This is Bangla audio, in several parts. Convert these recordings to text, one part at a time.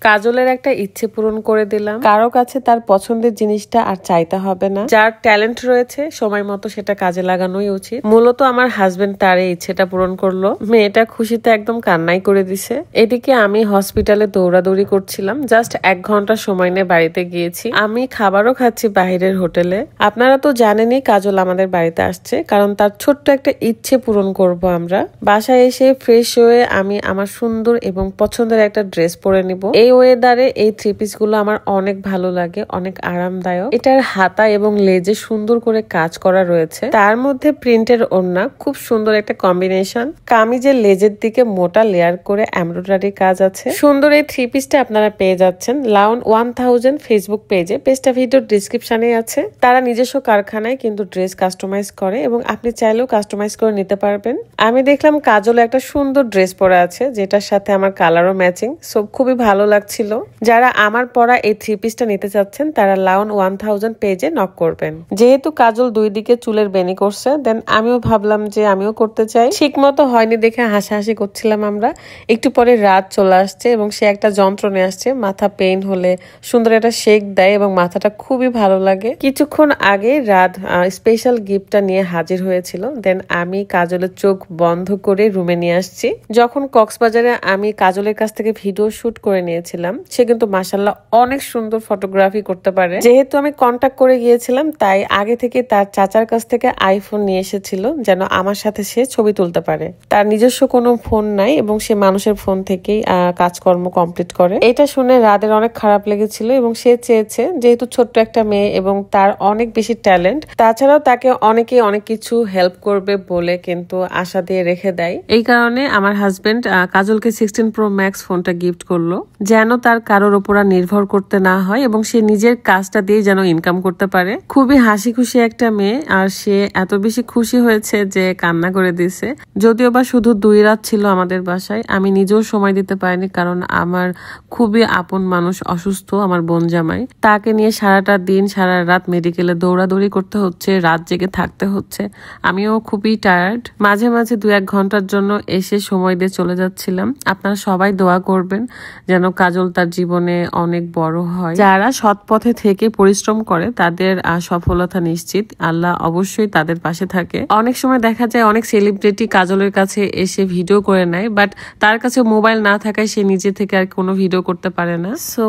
কাজলের একটা ইচ্ছে পূরণ করে দিলাম। কারো কাছে তার পছন্দের জিনিসটা আর চাইতে হবে না। যার ট্যালেন্ট রয়েছে সময় মতো সেটা কাজে লাগানোই উচিত। মূলত আমার হাজবেন্ড তার এই ইচ্ছেটা পূরণ করলো। মেয়েটা খুশিতে একদম কান্নাই করে দিছে। এদিকে আমি হসপিটালে দৌড়াদৌড়ি করছিলাম। জাস্ট 1 ঘন্টা সময় নিয়ে বাড়িতে গিয়েছি। আমি খাবারও খাচ্ছি বাহিরের হোটেলে। আপনারা তো জানেনই কাজল আমাদের বাড়িতে আসছে, কারণ তার ছোট্ট একটা ইচ্ছে পূরণ করব আমরা। বাসায় এসে ফ্রেশ হয়ে আমি আমার সুন্দর এবং পছন্দের একটা ড্রেস পরে নিব। এই ওয়েদারে এই 3 পিস গুলো আমার অনেক ভালো লাগে, অনেক আরামদায়ক। এটার হাতা এবং লেজে সুন্দর করে কাজ করা রয়েছে, তার মধ্যে প্রিন্টের ওড়না, খুব সুন্দর একটা কম্বিনেশন। কামিজের লেজের দিকে মোটা লেয়ার করে এমব্রয়ডারি কাজ আছে। সুন্দর এই 3 পিসটা আপনারা পেয়ে যাচ্ছেন লাউন 1000 ফেসবুক পেজে। পেজটা ভিডিওর ডিসক্রিপশনে আছে। তারা নিজস্ব কারখানায় কিন্তু ড্রেস কাস্টমাইজ করে এবং আপনি চাইলেও কাস্টমাইজ করে নিতে পারবেন। আমি দেখলাম কাজল একটা সুন্দর ড্রেস পরা আছে, যেটার সাথে আমার কালারও ম্যাচিং। সো খুবই ভালো লাগছিল। যারা আমার পরা এই 3 পিসটা নিতে চাচ্ছেন তারা লাউন 1000 পেজে নক করবেন। যেহেতু কাজল 2 দিকে চুলের বেনি করছে, দেন আমিও ভাবলাম যে আমিও করতে চাই। ঠিক মতো হয়নি দেখে হাসাহাসি করছিলাম আমরা। একটু পরে রাত চলে আসছে এবং সে একটা যন্ত্র নিয়ে আসছে। মাথা পেইন হলে সুন্দর একটা শেক দেয় এবং মাথাটা খুবই ভালো লাগে। কিছুক্ষণ আগে রাত স্পেশাল গিফটটা নিয়ে হাজির হয়েছিল। দেন আমি কাজলের চোখ বন্ধ করে রুমে নিয়ে আসছি। যখন কক্সবাজারে আমি কাজলের কাছ থেকে ভিডিও শুট করে নিয়েছিলাম, সে কিন্তু মাশাআল্লাহ অনেক সুন্দর ফটোগ্রাফি করতে পারে। যেহেতু আমি কন্টাক্ট করে গিয়েছিলাম, তাই আগে থেকে তার চাচার কাছ থেকে আইফোন নিয়ে এসেছিল যেন আমার সাথে সে ছবি তুলতে পারে। তার নিজস্ব কোনো ফোন নাই এবং সে মানুষের ফোন থেকেই কাজকর্ম কমপ্লিট করে। এটা শুনে রাদের অনেক খারাপ লেগেছিল এবং সে চেয়েছে, যেহেতু ছোট্ট একটা মেয়ে এবং তার অনেক বেশি ট্যালেন্ট, তাছাড়াও তাকে অনেকে অনেক কিছু হেল্প করবে বলে কিন্তু আশা দিয়ে রেখে দেয়। এই কারণে আমার হাজবেন্ড কাজলকে 16 Pro Max ফোনটা গিফট করলো, যেন তার কারোর উপর নির্ভর করতে না হয় এবং সে নিজের কাজটা দিয়ে যেন ইনকাম করতে পারে। খুবই হাসি খুশি একটা মেয়ে, আর সে এত বেশি খুশি হয়েছে যে কান্না করে দিছে। যদিও বা শুধু 2 রাত ছিল আমাদের বাসায়, আমি নিজেও সময় দিতে পারিনি, কারণ আমার খুবই আপন মানুষ অসুস্থ, আমার বোন জামাই। তাকে নিয়ে সারাটা দিন সারা রাত মেডিকেলে দৌড়াদৌড়ি করতে হচ্ছে, রাত জেগে থাকতে হচ্ছে। আমিও খুবই টায়ার্ড। মাঝে মাঝে 2-1 ঘন্টার জন্য এসে সময় দিয়ে চলে যাচ্ছিলাম। আপনারা সবাই দোয়া করবেন যেন কাজল তার জীবনে অনেক বড় হয়। যারা সৎ পথে থেকে পরিশ্রম করে তাদের সফলতা নিশ্চিত। আল্লাহ অবশ্যই তাদের পাশে থাকে। অনেক সময় দেখা যায় অনেক সেলিব্রিটি কাজলের কাছে এসে ভিডিও করে নেয়, বাট তার কাছে মোবাইল না থাকায় সে নিজে থেকে আর কোনো ভিডিও করতে পারে না। সো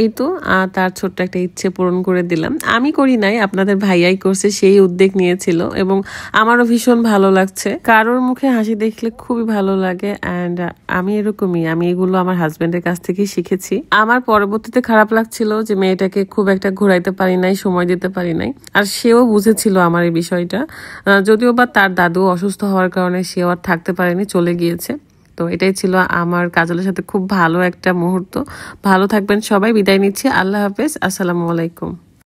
এই তো তার ছোট্ট একটা ইচ্ছে পূরণ করে দিলাম। আমি করি নাই, আপনাদের ভাইয়াই করছে, সেই উদ্যোগ নিয়েছিল এবং আমারও ভীষণ ভালো লাগছে। কারোর মুখে হাসি দেখলে খুবই ভালো লাগে। অ্যান্ড আমি এরকমই, আমি এগুলো আমার হাজবেন্ডের কাছ থেকে শিখেছি। আমার পরবর্তীতে খারাপ লাগছিল যে মেয়েটাকে খুব একটা ঘোরাইতে পারি নাই, সময় দিতে পারি নাই। আর সেও বুঝেছিল আমার এই বিষয়টা, যদিও বা তার দাদু অসুস্থ হওয়ার কারণে সেও আর থাকতে পারেনি, চলে গিয়েছে। তো এটাই ছিল আমার কাজলের সাথে খুব ভালো একটা মুহূর্ত। ভালো থাকবেন সবাই, বিদায় নিচ্ছি। আল্লাহ হাফেজ, আসসালামু আলাইকুম।